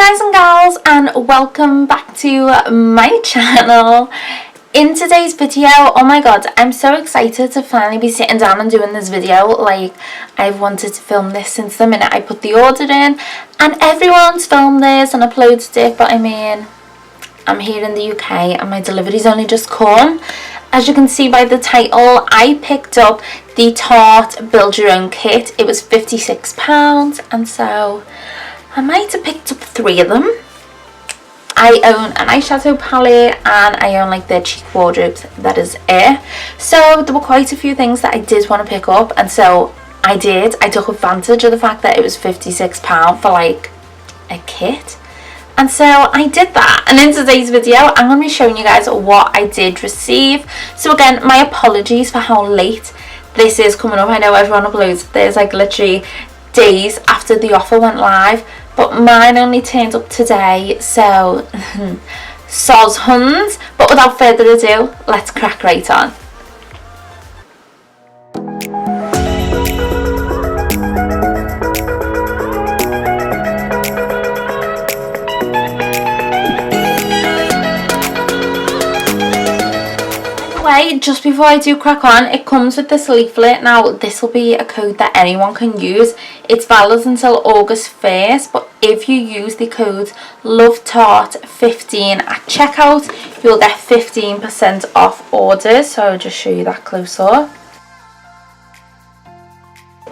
guys and gals, and welcome back to my channel. In today's video, oh my god, I'm so excited to finally be sitting down and doing this video. Like, I've wanted to film this since the minute I put the order in, and everyone's filmed this and uploaded it, but I mean, I'm here in the UK and my delivery's only just come. As you can see by the title, I picked up the Tarte Build Your Own kit. It was £56, and so I might have picked up 3 of them. I own an eyeshadow palette and I own like their cheek wardrobes, that is it. So there were quite a few things that I did want to pick up, and so I did. I took advantage of the fact that it was £56 for like a kit. And so I did that, and in today's video I'm going to be showing you guys what I did receive. So again, my apologies for how late this is coming up. I know everyone uploads this like literally days after the offer went live, but mine only turned up today, so soz huns. But without further ado, let's crack right on. Just before I do crack on, it comes with this leaflet. Now this will be a code that anyone can use. It's valid until August 1st, but if you use the code LOVETART15 at checkout, you'll get 15% off orders. So I'll just show you that close up.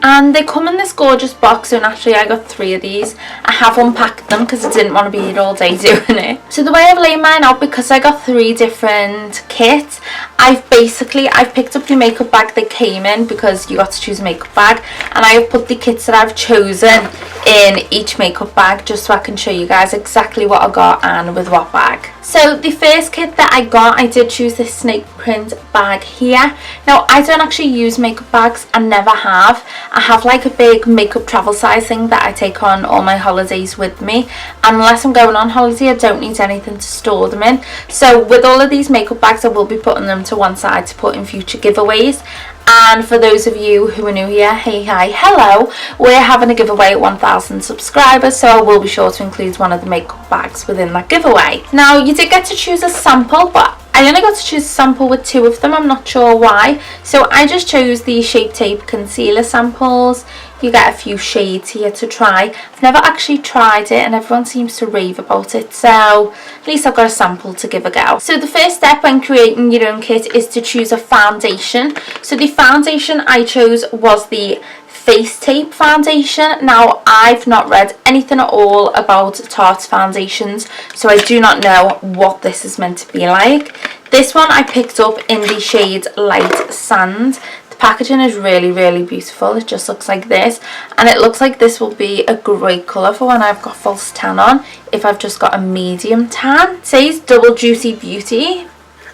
And they come in this gorgeous box, and actually I got 3 of these. I have unpacked them because I didn't want to be here all day doing it. So the way I've laid mine out, because I got 3 different kits, I've picked up the makeup bag they came in, because you got to choose a makeup bag, and I have put the kits that I've chosen in each makeup bag just so I can show you guys exactly what I got and with what bag. So the first kit that I got, I did choose this snake print bag here. Now I don't actually use makeup bags, I never have. I have like a big makeup travel size thing that I take on all my holidays with me, and unless I'm going on holiday I don't need anything to store them in. So with all of these makeup bags I will be putting them to one side to put in future giveaways. And for those of you who are new here, hey, hi, hello, we're having a giveaway at 1,000 subscribers, so I will be sure to include one of the makeup bags within that giveaway. Now, you did get to choose a sample, but I only got to choose a sample with 2 of them. I'm not sure why. So I just chose the Shape Tape concealer samples. You get a few shades here to try. I've never actually tried it and everyone seems to rave about it, so at least I've got a sample to give a go. So the first step when creating your own kit is to choose a foundation. So the foundation I chose was the Face Tape foundation. Now I've not read anything at all about Tarte's foundations, so I do not know what this is meant to be like. This one I picked up in the shade Light Sand. The packaging is really beautiful. It just looks like this, and it looks like this will be a great colour for when I've got false tan on, if I've just got a medium tan. It says Double Juicy Beauty,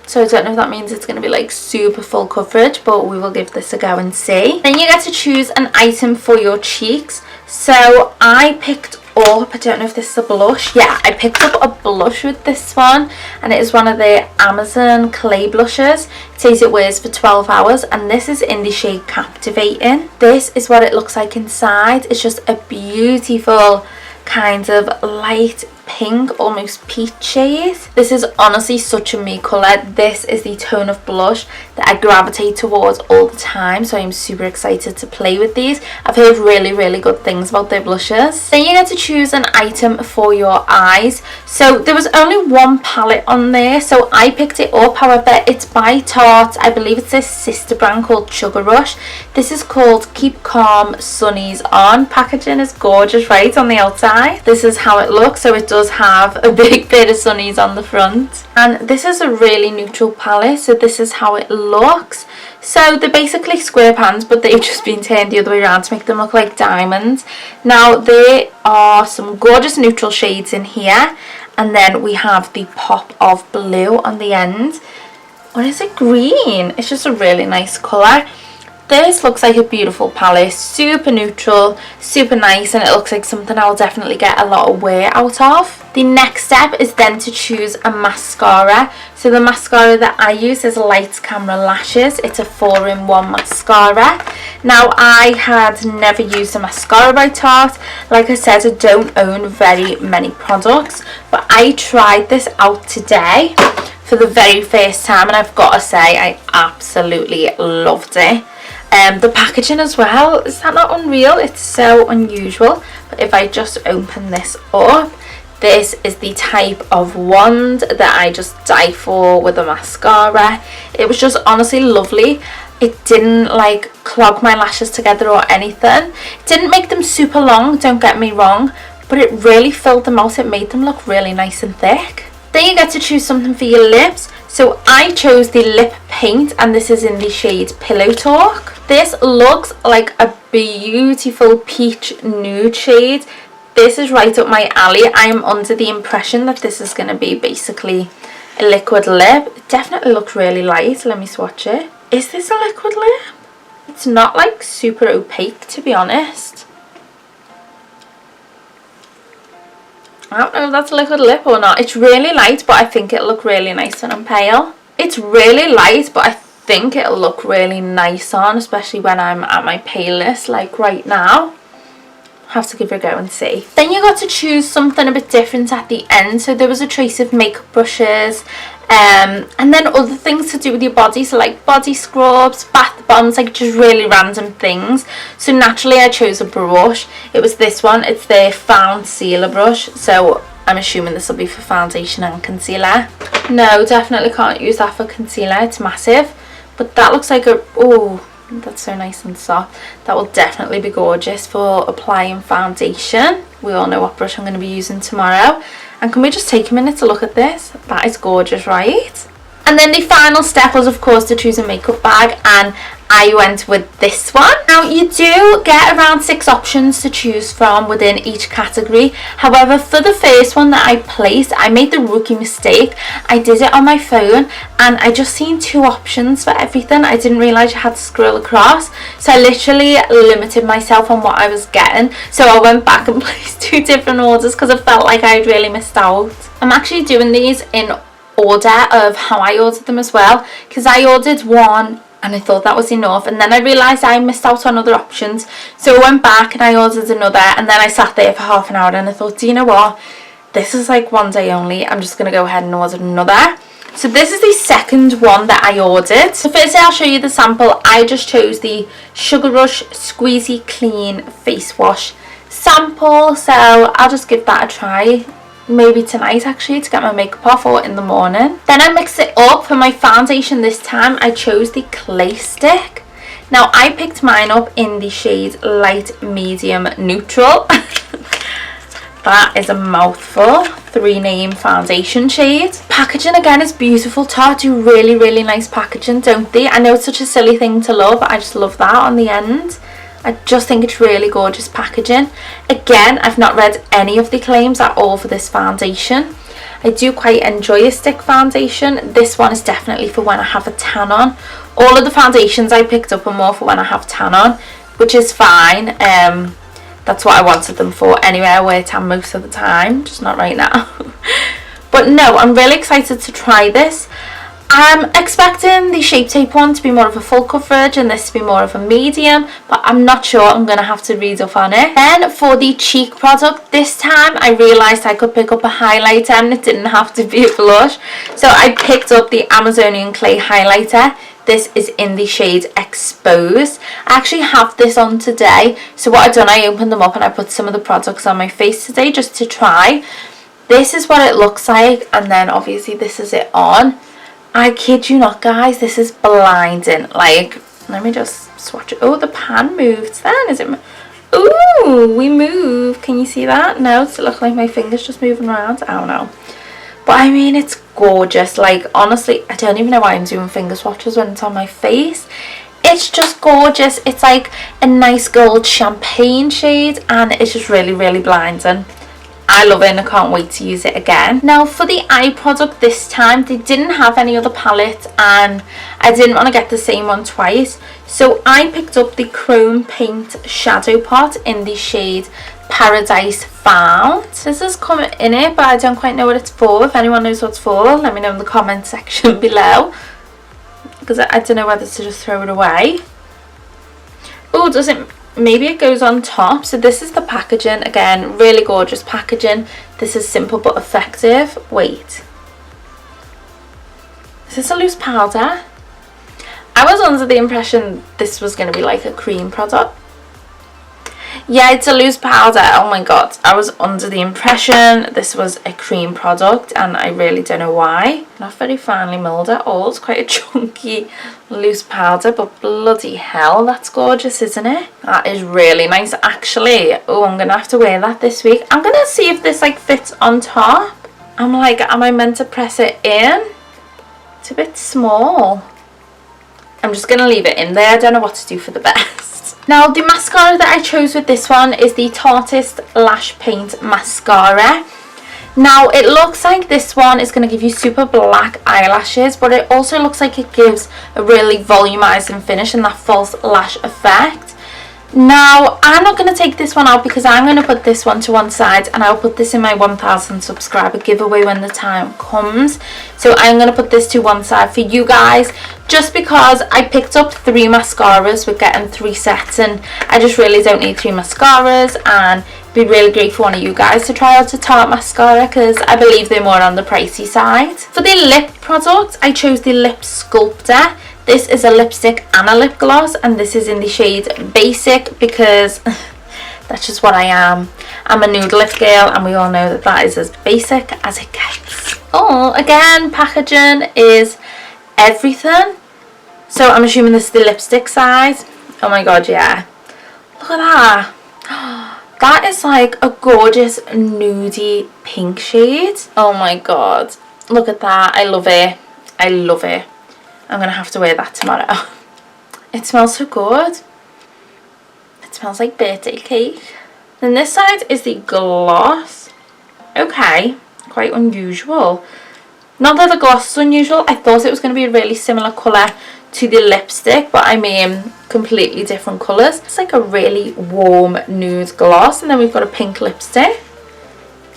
so I don't know if that means it's going to be like super full coverage, but we will give this a go and see. Then you get to choose an item for your cheeks. So I picked up, I don't know if this is a blush. Yeah, I picked up a blush with this one, and it is one of the Amazon clay blushes. It says it wears for 12 hours, and this is in the shade Captivating. This is what it looks like inside. It's just a beautiful kind of light pink, almost peach shade. This is honestly such a me colour. This is the tone of blush that I gravitate towards all the time, so I'm super excited to play with these. I've heard really good things about their blushes. Then you get to choose an item for your eyes. So there was only 1 palette on there, so I picked it up. However, it's by Tarte. I believe it's their sister brand called Sugar Rush. This is called Keep Calm Sunnies On. Packaging is gorgeous right on the outside. This is how it looks. So it does have a big bit of sunnies on the front, and this is a really neutral palette, so this is how it looks. So they're basically square pans, but they've just been turned the other way around to make them look like diamonds. Now there are some gorgeous neutral shades in here, and then we have the pop of blue on the end. What is it? Green. It's just a really nice colour. This looks like a beautiful palette, super neutral, super nice, and it looks like something I'll definitely get a lot of wear out of. The next step is then to choose a mascara. So the mascara that I use is Lights Camera Lashes. It's a 4-in-1 mascara. Now, I had never used a mascara by Tarte. Like I said, I don't own very many products, but I tried this out today for the very first time, and I've got to say I absolutely loved it. The packaging as well, is that not unreal? It's so unusual. But if I just open this up, this is the type of wand that I just die for with a mascara. It was just honestly lovely. It didn't like clog my lashes together or anything. It didn't make them super long, don't get me wrong, but it really filled them out. It made them look really nice and thick. Then you get to choose something for your lips. So I chose the lip paint, and this is in the shade Pillow Talk. This looks like a beautiful peach nude shade. This is right up my alley. I am under the impression that this is going to be basically a liquid lip. It definitely looks really light. Let me swatch it. Is this a liquid lip? It's not like super opaque, to be honest. I don't know if that's a liquid lip or not. It's really light, but I think it'll look really nice when I'm pale. It's really light, but I think it'll look really nice on, especially when I'm at my palest, like right now. Have to give it a go and see. Then you got to choose something a bit different at the end. So there was a choice of makeup brushes, and then other things to do with your body, so like body scrubs, bath bombs, like just really random things. So naturally I chose a brush. It was this one. It's the Found Sealer brush, so I'm assuming this will be for foundation and concealer. No, definitely can't use that for concealer, it's massive. But that looks like a, oh, that's so nice and soft. That will definitely be gorgeous for applying foundation. We all know what brush I'm going to be using tomorrow. And can we just take a minute to look at this? That is gorgeous, right? And then the final step was, of course, to choose a makeup bag, and I went with this one. Now, you do get around 6 options to choose from within each category. However, for the first one that I placed, I made the rookie mistake. I did it on my phone, and I just seen 2 options for everything. I didn't realise you had to scroll across, so I literally limited myself on what I was getting. So I went back and placed 2 different orders because I felt like I had really missed out. I'm actually doing these in order of how I ordered them as well, because I ordered one and I thought that was enough, and then I realised I missed out on other options, so I went back and I ordered another, and then I sat there for half an hour and I thought, do you know what, this is like one day only, I'm just going to go ahead and order another. So this is the second one that I ordered. So firstly I'll show you the sample. I just chose the Sugar Rush Squeezy Clean Face Wash sample, so I'll just give that a try. Maybe tonight actually, to get my makeup off, or in the morning. Then I mixed it up. For my foundation this time I chose the Clay Stick. Now I picked mine up in the shade Light Medium Neutral. That is a mouthful. 3-name foundation shade. Packaging again is beautiful. Tarte do really nice packaging, don't they? I know it's such a silly thing to love, but I just love that on the end. I just think it's really gorgeous packaging. Again, I've not read any of the claims at all for this foundation. I do quite enjoy a stick foundation. This one is definitely for when I have a tan on. All of the foundations I picked up are more for when I have tan on, which is fine. That's what I wanted them for anyway. I wear tan most of the time, just not right now. But no, I'm really excited to try this. I'm expecting the Shape Tape one to be more of a full coverage and this to be more of a medium, but I'm not sure. I'm going to have to read up on it. Then for the cheek product, this time I realised I could pick up a highlighter and it didn't have to be a blush. So I picked up the Amazonian Clay highlighter. This is in the shade Exposed. I actually have this on today. So what I've done, I opened them up and I put some of the products on my face today just to try. This is what it looks like, and then obviously this is it on. I kid you not, guys, this is blinding. Like, let me just swatch it. Oh, the pan moved then. Is it? Ooh, we move. Can you see that? No, does it look like my finger's just moving around? I don't know. But I mean, it's gorgeous. Like, honestly, I don't even know why I'm doing finger swatches when it's on my face. It's just gorgeous. It's like a nice gold champagne shade, and it's just really blinding. I love it and I can't wait to use it again. Now for the eye product this time, they didn't have any other palette and I didn't want to get the same one twice. So I picked up the Chrome Paint Shadow Pot in the shade Paradise Found. This is coming in it, but I don't quite know what it's for. If anyone knows what it's for, let me know in the comment section below, because I don't know whether to just throw it away. Oh, does it? Maybe it goes on top. So this is the packaging. Again, really gorgeous packaging. This is simple but effective. Wait, is this a loose powder? I was under the impression this was going to be like a cream product. Yeah, it's a loose powder. Oh my god, I was under the impression this was a cream product, and I really don't know why. Not very finely milled at all. It's quite a chunky loose powder, but bloody hell, that's gorgeous, isn't it? That is really nice actually. Oh, I'm gonna have to wear that this week. I'm gonna see if this like fits on top. I'm like, am I meant to press it in? It's a bit small. I'm just gonna leave it in there. I don't know what to do for the best. Now, the mascara that I chose with this one is the Tarte Lash Paint Mascara. Now, it looks like this one is going to give you super black eyelashes, but it also looks like it gives a really volumizing finish and that false lash effect. Now, I'm not going to take this one out because I'm going to put this one to one side, and I'll put this in my 1000 subscriber giveaway when the time comes. So I'm going to put this to one side for you guys, just because I picked up 3 mascaras. We're getting 3 sets, and I just really don't need 3 mascaras, and it'd be really great for one of you guys to try out a Tarte mascara, because I believe they're more on the pricey side. For the lip product, I chose the Lip Sculptor. This is a lipstick and a lip gloss, and this is in the shade Basic, because that's just what I am. I'm a nude lip girl, and we all know that that is as basic as it gets. Oh, again, packaging is everything. So I'm assuming this is the lipstick size. Oh my god, yeah. Look at that. That is like a gorgeous nudie pink shade. Oh my god. Look at that. I love it. I love it. I'm going to have to wear that tomorrow. It smells so good. It smells like birthday cake. Then this side is the gloss. Okay, quite unusual. Not that the gloss is unusual. I thought it was going to be a really similar colour to the lipstick, but I mean completely different colours. It's like a really warm nude gloss, and then we've got a pink lipstick.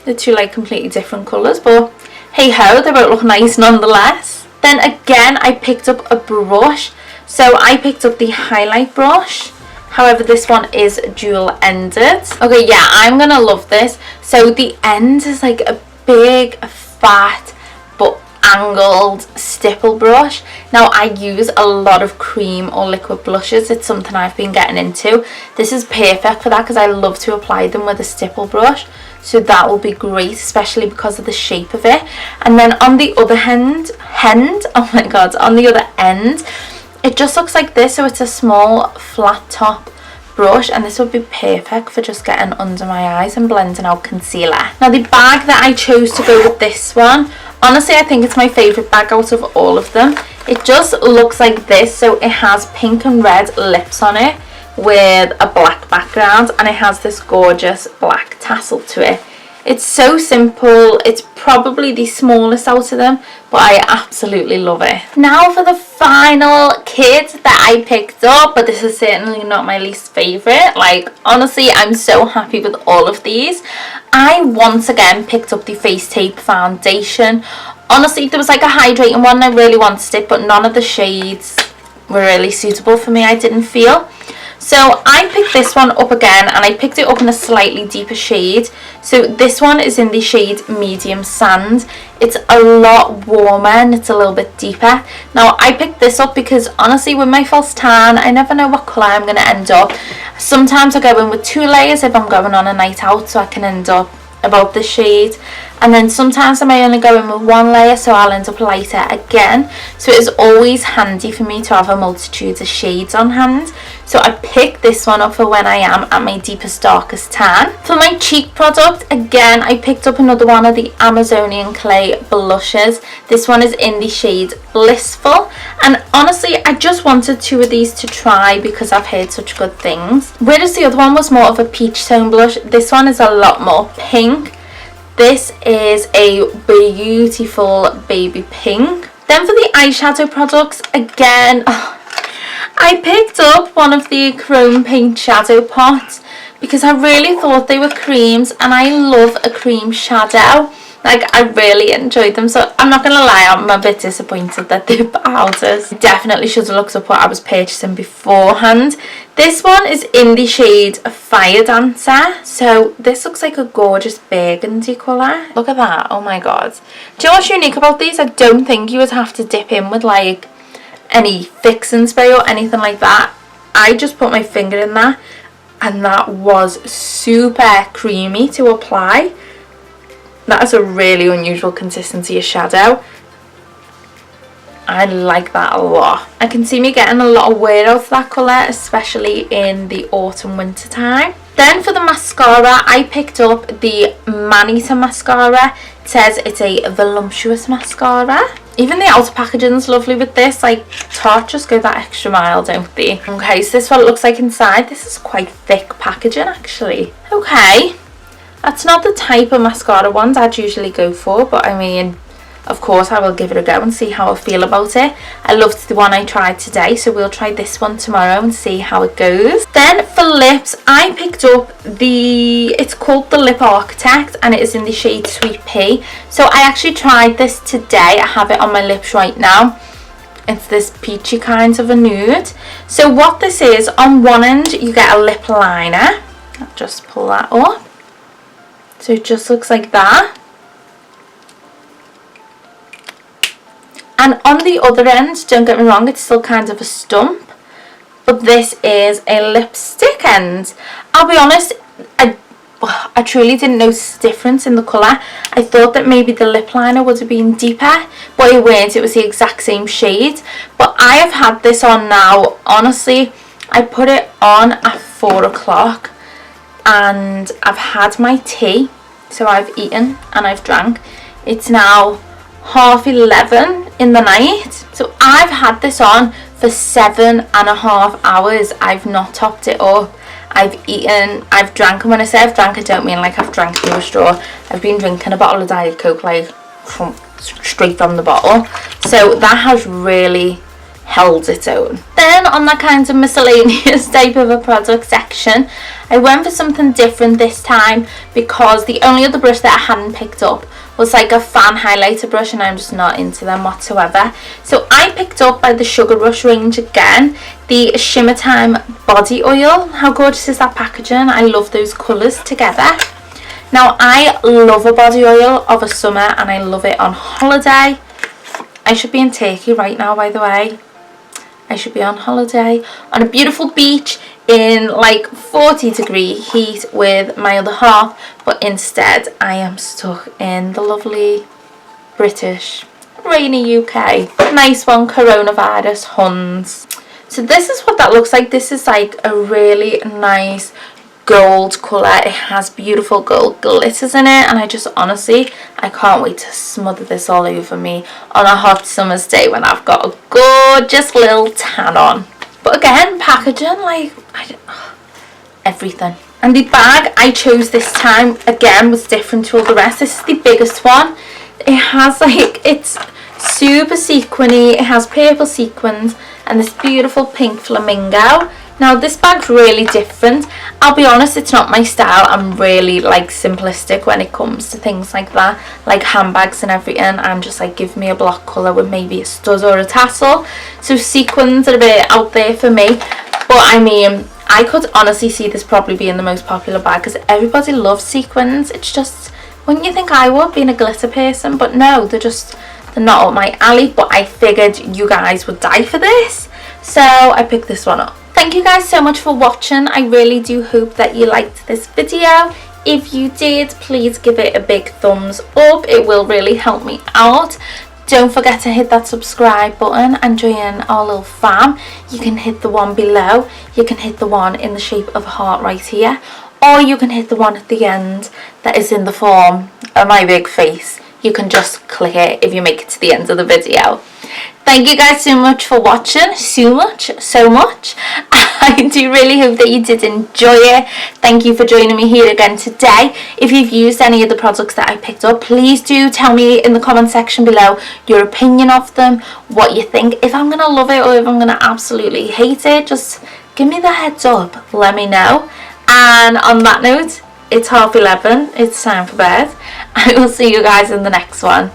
The two like completely different colours, but hey ho, they both look nice nonetheless. Then again, I picked up a brush. So I picked up the highlight brush. However, this one is dual ended. Okay, yeah, I'm gonna love this. So the end is like a big, fat, but angled stipple brush. Now, I use a lot of cream or liquid blushes. It's something I've been getting into. This is perfect for that because I love to apply them with a stipple brush. So that will be great, especially because of the shape of it. And then on the other oh my god, on the other end, it just looks like this. So it's a small flat top brush, and this would be perfect for just getting under my eyes and blending out concealer. Now, the bag that I chose to go with this one, honestly, I think it's my favourite bag out of all of them. It just looks like this. So it has pink and red lips on it with a black background, and it has this gorgeous black tassel to it. It's so simple. It's probably the smallest out of them, but I absolutely love it. Now for the final kit that I picked up, but this is certainly not my least favourite. Like, honestly, I'm so happy with all of these. I once again picked up the Face Tape foundation. Honestly, there was like a hydrating one, I really wanted it, but none of the shades were really suitable for me, I didn't feel. So I picked this one up again, and I picked it up in a slightly deeper shade. So this one is in the shade Medium Sand. It's a lot warmer and it's a little bit deeper. Now, I picked this up because honestly, with my false tan, I never know what colour I'm going to end up. Sometimes I go in with 2 layers if I'm going on a night out, so I can end up about this shade, and then sometimes I may only go in with 1 layer, so I'll end up lighter again. So it is always handy for me to have a multitude of shades on hand. So I picked this one up for when I am at my deepest, darkest tan. For my cheek product, again, I picked up another one of the Amazonian Clay blushes. This one is in the shade Blissful, and honestly, I just wanted 2 of these to try because I've heard such good things. Whereas the other one was more of a peach tone blush, this one is a lot more pink. This is a beautiful baby pink. Then for the eyeshadow products, again, I picked up one of the chrome paint shadow pots. because I really thought they were creams, and I love a cream shadow. Like, I really enjoyed them, so I'm not gonna lie, I'm a bit disappointed that they're powders. Definitely should have looked up what I was purchasing beforehand. This one is in the shade Fire Dancer, so this looks like a gorgeous burgundy colour. Look at that, oh my god. Do you know what's unique about these? I don't think you would have to dip in with like any fixing spray or anything like that. I just put my finger in there, and that was super creamy to apply. That is a really unusual consistency of shadow. I like that a lot. I can see me getting a lot of wear out of that colour, especially in the autumn winter time. Then for the mascara, I picked up the Manita mascara. It says it's a voluptuous mascara. Even the outer packaging is lovely with this. Like, Tarte just go that extra mile, don't they? Okay, so this is what it looks like inside. This is quite thick packaging actually. Okay. That's not the type of mascara ones I'd usually go for, but I mean, of course I will give it a go and see how I feel about it. I loved the one I tried today, so we'll try this one tomorrow and see how it goes. Then for lips, I picked up it's called the Lip Architect, and it is in the shade Sweet Pea. So I actually tried this today. I have it on my lips right now. It's this peachy kind of a nude. So what this is, on one end you get a lip liner. I'll just pull that up. So it just looks like that. And on the other end, don't get me wrong, it's still kind of a stump, but this is a lipstick end. I'll be honest, I truly didn't notice the difference in the colour. I thought that maybe the lip liner would have been deeper, but it weren't. It was the exact same shade. But I have had this on now, honestly, I put it on at 4 o'clock. And I've had my tea, so I've eaten and I've drank. It's now 11:30 in the night, so I've had this on for 7.5 hours. I've not topped it up. I've eaten, I've drank, and when I say I've drank, I don't mean like I've drank through a straw. I've been drinking a bottle of Diet Coke like straight from the bottle, so that has really held its own. Then on that kind of miscellaneous type of a product section, I went for something different this time, because the only other brush that I hadn't picked up was like a fan highlighter brush, and I'm just not into them whatsoever. So I picked up by the Sugar Rush range again the Shimmer Time body oil. How gorgeous is that packaging? I love those colours together. Now I love a body oil of a summer, and I love it on holiday. I should be in Turkey right now, by the way. I should be on holiday on a beautiful beach in like 40-degree heat with my other half, but instead I am stuck in the lovely British rainy UK. Nice one, coronavirus huns. So this is what that looks like. This is like a really nice gold colour. It has beautiful gold glitters in it, and I just honestly, I can't wait to smother this all over me on a hot summer's day when I've got a gorgeous little tan on. But again, packaging, like, everything. And the bag I chose this time, again, was different to all the rest. This is the biggest one. It has like, it's super sequiny, it has purple sequins and this beautiful pink flamingo. Now this bag's really different. I'll be honest, it's not my style. I'm really like simplistic when it comes to things like that, like handbags and everything. I'm just like, give me a block colour with maybe a stud or a tassel. So sequins are a bit out there for me, but I mean, I could honestly see this probably being the most popular bag because everybody loves sequins. It's just, wouldn't you think I would, being a glitter person? But no, they're not up my alley. But I figured you guys would die for this, so I picked this one up. Thank you guys so much for watching. I really do hope that you liked this video. If you did, please give it a big thumbs up. It will really help me out. Don't forget to hit that subscribe button and join our little fam. You can hit the one below. You can hit the one in the shape of a heart right here. Or you can hit the one at the end that is in the form of my big face. You can just click it if you make it to the end of the video. Thank you guys so much for watching, so much. I do really hope that you did enjoy it. Thank you for joining me here again today. If you've used any of the products that I picked up, please do tell me in the comment section below your opinion of them, what you think. If I'm going to love it or if I'm going to absolutely hate it, just give me the heads up, let me know. And on that note, it's 11:30. It's time for bed. I will see you guys in the next one.